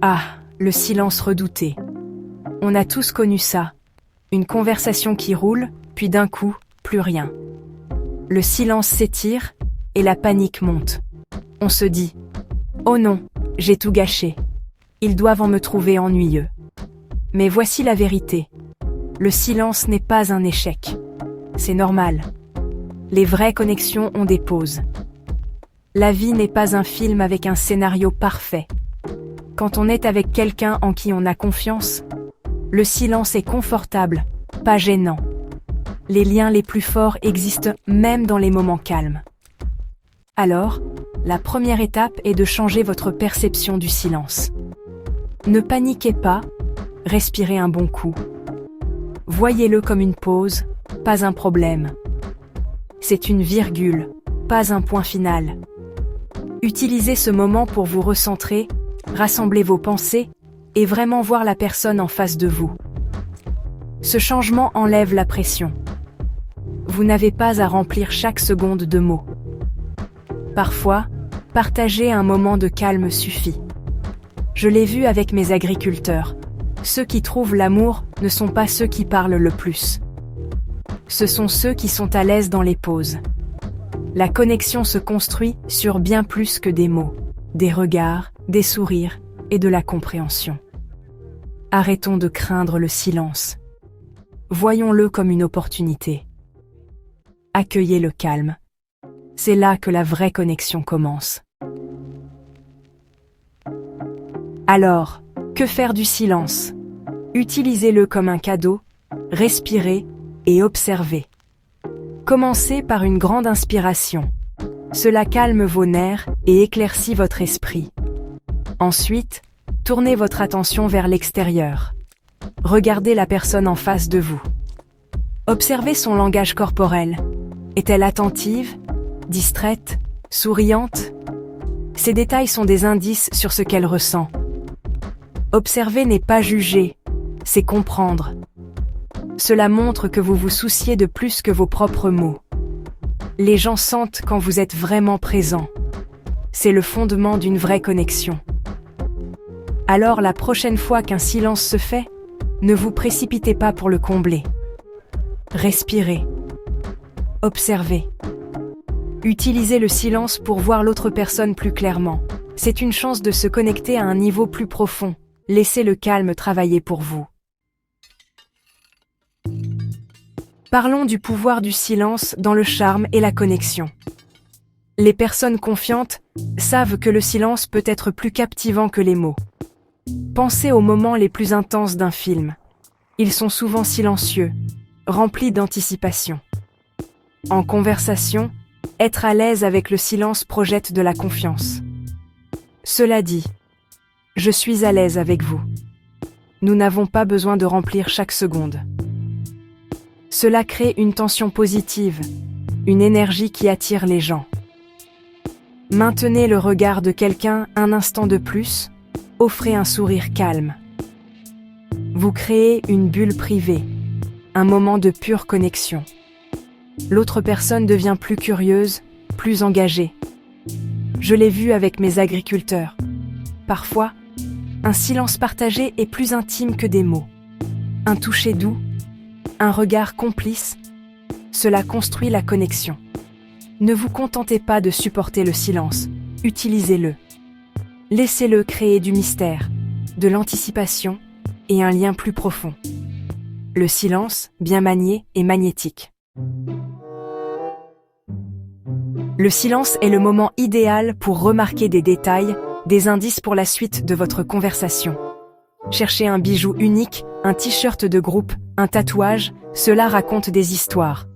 Ah, le silence redouté. On a tous connu ça. Une conversation qui roule, puis d'un coup, plus rien. Le silence s'étire et la panique monte. On se dit « Oh non, j'ai tout gâché. Ils doivent en me trouver ennuyeux. » Mais voici la vérité. Le silence n'est pas un échec. C'est normal. Les vraies connexions ont des pauses. La vie n'est pas un film avec un scénario parfait. Quand on est avec quelqu'un en qui on a confiance, le silence est confortable, pas gênant. Les liens les plus forts existent même dans les moments calmes. Alors, la première étape est de changer votre perception du silence. Ne paniquez pas, respirez un bon coup. Voyez-le comme une pause, pas un problème. C'est une virgule, pas un point final. Utilisez ce moment pour vous recentrer, rassembler vos pensées et vraiment voir la personne en face de vous. Ce changement enlève la pression. Vous n'avez pas à remplir chaque seconde de mots. Parfois, partager un moment de calme suffit. Je l'ai vu avec mes agriculteurs. Ceux qui trouvent l'amour ne sont pas ceux qui parlent le plus. Ce sont ceux qui sont à l'aise dans les pauses. La connexion se construit sur bien plus que des mots, des regards, des sourires et de la compréhension. Arrêtons de craindre le silence. Voyons-le comme une opportunité. Accueillez le calme. C'est là que la vraie connexion commence. Alors, que faire du silence? Utilisez-le comme un cadeau, respirez et observez. Commencez par une grande inspiration. Cela calme vos nerfs et éclaircit votre esprit. Ensuite, tournez votre attention vers l'extérieur. Regardez la personne en face de vous. Observez son langage corporel. Est-elle attentive, distraite, souriante? Ces détails sont des indices sur ce qu'elle ressent. Observer n'est pas juger, c'est comprendre. Cela montre que vous vous souciez de plus que vos propres mots. Les gens sentent quand vous êtes vraiment présent. C'est le fondement d'une vraie connexion. Alors la prochaine fois qu'un silence se fait, ne vous précipitez pas pour le combler. Respirez. Observez. Utilisez le silence pour voir l'autre personne plus clairement. C'est une chance de se connecter à un niveau plus profond. Laissez le calme travailler pour vous. Parlons du pouvoir du silence dans le charme et la connexion. Les personnes confiantes savent que le silence peut être plus captivant que les mots. Pensez aux moments les plus intenses d'un film. Ils sont souvent silencieux, remplis d'anticipation. En conversation, être à l'aise avec le silence projette de la confiance. Cela dit, je suis à l'aise avec vous. Nous n'avons pas besoin de remplir chaque seconde. Cela crée une tension positive, une énergie qui attire les gens. Maintenez le regard de quelqu'un un instant de plus, offrez un sourire calme. Vous créez une bulle privée, un moment de pure connexion. L'autre personne devient plus curieuse, plus engagée. Je l'ai vu avec mes agriculteurs. Parfois, un silence partagé est plus intime que des mots. Un toucher doux, un regard complice, cela construit la connexion. Ne vous contentez pas de supporter le silence, utilisez-le. Laissez-le créer du mystère, de l'anticipation et un lien plus profond. Le silence, bien manié, est magnétique. Le silence est le moment idéal pour remarquer des détails, des indices pour la suite de votre conversation. Cherchez un bijou unique, un t-shirt de groupe, un tatouage, cela raconte des histoires.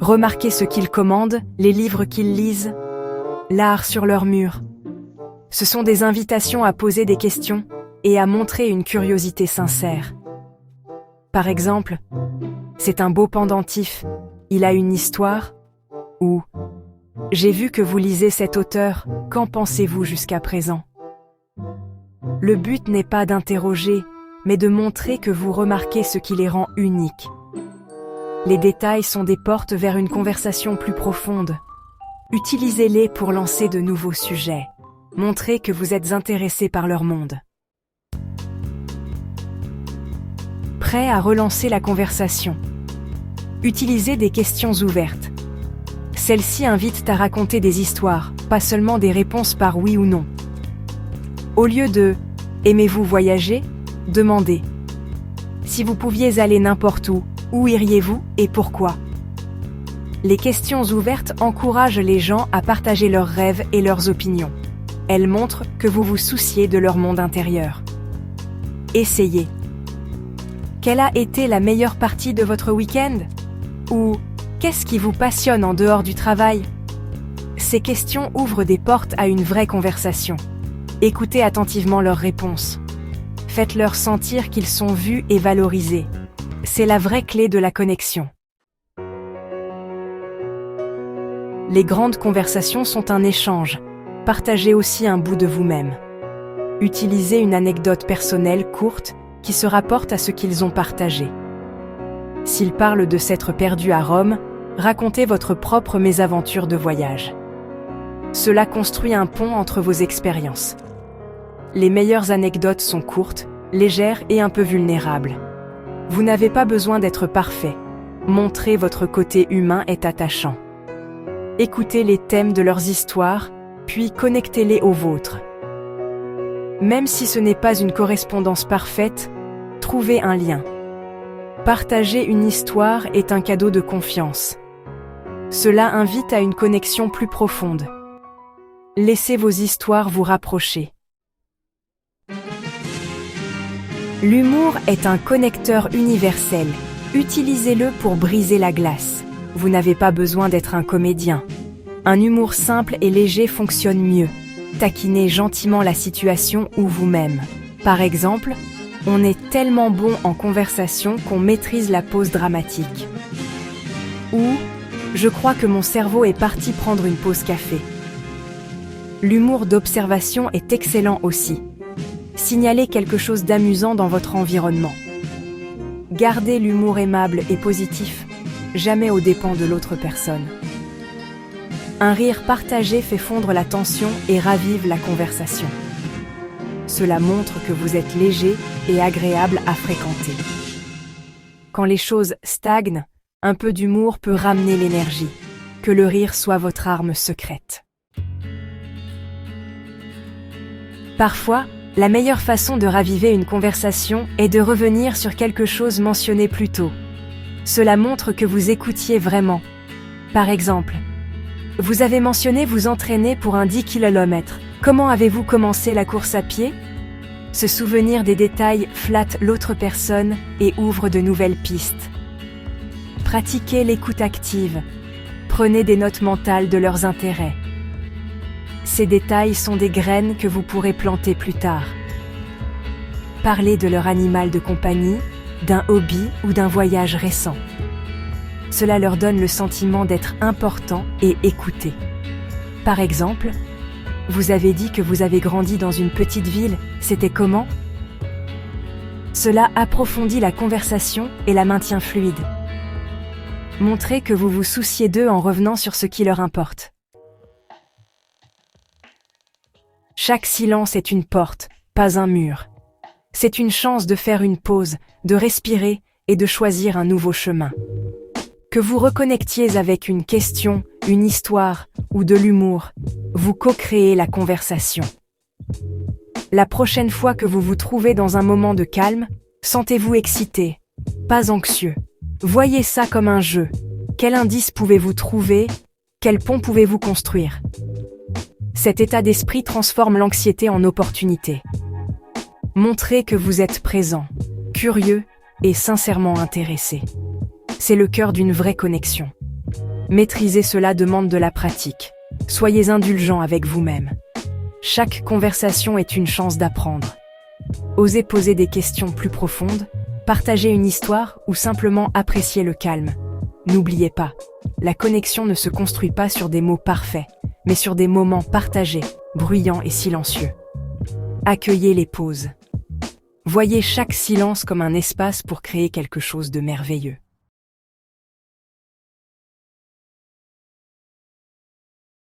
Remarquez ce qu'ils commandent, les livres qu'ils lisent, l'art sur leur mur. Ce sont des invitations à poser des questions et à montrer une curiosité sincère. Par exemple, c'est un beau pendentif, il a une histoire, ou j'ai vu que vous lisez cet auteur, qu'en pensez-vous jusqu'à présent? Le but n'est pas d'interroger, mais de montrer que vous remarquez ce qui les rend uniques. Les détails sont des portes vers une conversation plus profonde. Utilisez-les pour lancer de nouveaux sujets. Montrez que vous êtes intéressé par leur monde. prêt à relancer la conversation. Utilisez des questions ouvertes. Celles-ci invitent à raconter des histoires, pas seulement des réponses par oui ou non. Au lieu de « Aimez-vous voyager ?», demandez « Si vous pouviez aller n'importe où iriez-vous et pourquoi ?» Les questions ouvertes encouragent les gens à partager leurs rêves et leurs opinions. Elles montrent que vous vous souciez de leur monde intérieur. Essayez. Quelle a été la meilleure partie de votre week-end ? Ou qu'est-ce qui vous passionne en dehors du travail ? Ces questions ouvrent des portes à une vraie conversation. Écoutez attentivement leurs réponses. Faites-leur sentir qu'ils sont vus et valorisés. C'est la vraie clé de la connexion. Les grandes conversations sont un échange. Partagez aussi un bout de vous-même. Utilisez une anecdote personnelle courte qui se rapporte à ce qu'ils ont partagé. S'ils parlent de s'être perdus à Rome, racontez votre propre mésaventure de voyage. Cela construit un pont entre vos expériences. Les meilleures anecdotes sont courtes, légères et un peu vulnérables. Vous n'avez pas besoin d'être parfait. Montrer votre côté humain est attachant. Écoutez les thèmes de leurs histoires, puis connectez-les aux vôtres. Même si ce n'est pas une correspondance parfaite, trouvez un lien. Partager une histoire est un cadeau de confiance. Cela invite à une connexion plus profonde. Laissez vos histoires vous rapprocher. L'humour est un connecteur universel. Utilisez-le pour briser la glace. Vous n'avez pas besoin d'être un comédien. Un humour simple et léger fonctionne mieux. Taquinez gentiment la situation ou vous-même. Par exemple, on est tellement bon en conversation qu'on maîtrise la pause dramatique. Ou, je crois que mon cerveau est parti prendre une pause café. L'humour d'observation est excellent aussi. Signalez quelque chose d'amusant dans votre environnement. Gardez l'humour aimable et positif, jamais aux dépens de l'autre personne. Un rire partagé fait fondre la tension et ravive la conversation. Cela montre que vous êtes léger et agréable à fréquenter. Quand les choses stagnent, un peu d'humour peut ramener l'énergie. Que le rire soit votre arme secrète. Parfois, la meilleure façon de raviver une conversation est de revenir sur quelque chose mentionné plus tôt. Cela montre que vous écoutiez vraiment. Par exemple, vous avez mentionné vous entraîner pour un 10 km. Comment avez-vous commencé la course à pied ? Se souvenir des détails flatte l'autre personne et ouvre de nouvelles pistes. Pratiquez l'écoute active. Prenez des notes mentales de leurs intérêts. Ces détails sont des graines que vous pourrez planter plus tard. Parlez de leur animal de compagnie, d'un hobby ou d'un voyage récent. Cela leur donne le sentiment d'être important et écouté. Par exemple, vous avez dit que vous avez grandi dans une petite ville, c'était comment ? Cela approfondit la conversation et la maintient fluide. Montrez que vous vous souciez d'eux en revenant sur ce qui leur importe. Chaque silence est une porte, pas un mur. C'est une chance de faire une pause, de respirer et de choisir un nouveau chemin. Que vous reconnectiez avec une question, une histoire ou de l'humour, vous co-créez la conversation. La prochaine fois que vous vous trouvez dans un moment de calme, sentez-vous excité, pas anxieux. Voyez ça comme un jeu. Quel indice pouvez-vous trouver ? Quel pont pouvez-vous construire ? Cet état d'esprit transforme l'anxiété en opportunité. Montrez que vous êtes présent, curieux et sincèrement intéressé. C'est le cœur d'une vraie connexion. Maîtriser cela demande de la pratique. Soyez indulgent avec vous-même. Chaque conversation est une chance d'apprendre. Osez poser des questions plus profondes, partager une histoire ou simplement apprécier le calme. N'oubliez pas, la connexion ne se construit pas sur des mots parfaits, mais sur des moments partagés, bruyants et silencieux. Accueillez les pauses. Voyez chaque silence comme un espace pour créer quelque chose de merveilleux.